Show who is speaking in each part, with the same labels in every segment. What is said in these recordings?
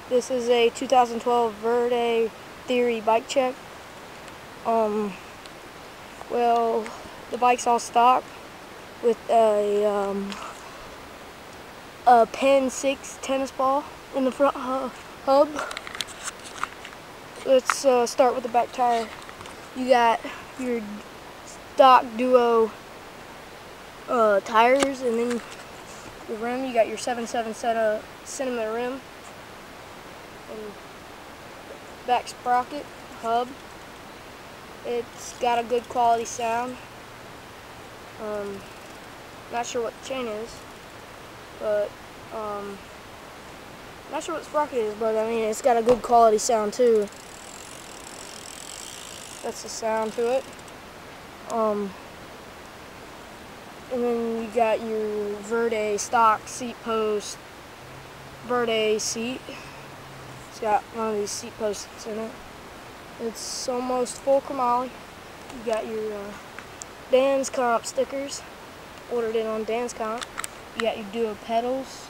Speaker 1: This is a 2012 Verde Theory bike check. Well, the bike's all stock with a Pen 6 tennis ball in the front hub. Let's start with the back tire. You got your stock duo tires, and then the rim, you got your 7/7 centimeter rim, and back sprocket hub. It's got a good quality sound. Not sure what the chain is, but not sure what the sprocket is, but I mean it's got a good quality sound too. That's the sound to it. And then you got your Verde stock seat post, Verde seat. It's got one of these seat posts in it. It's almost full chromoly. You got your Dan's Comp stickers, ordered in on Dan's Comp. You got your duo pedals,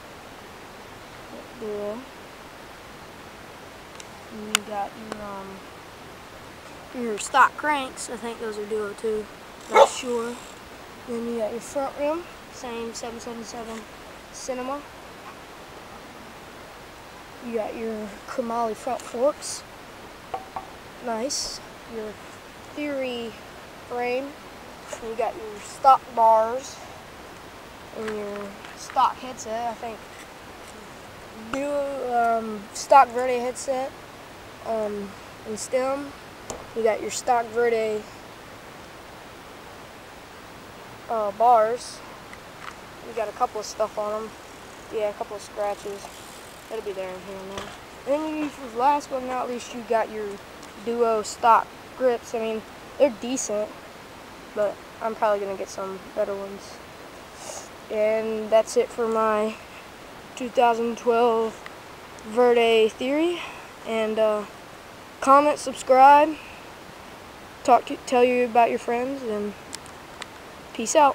Speaker 1: duo. And you got your stock cranks. I think those are duo too. Not sure. Then you got your front rim, same 7/7 cinema. You got your chromoly front forks. Nice. Your Theory frame. And you got your stock bars and your stock headset. I think stock Verde headset. And stem. You got your stock Verde bars. You got a couple of stuff on them. Yeah, a couple of scratches. That'll be there in here and there. And then last but not least, you got your duo stock grips. I mean, they're decent, but I'm probably gonna get some better ones. And that's it for my 2012 Verde Theory. And comment, subscribe, tell you about your friends, and peace out.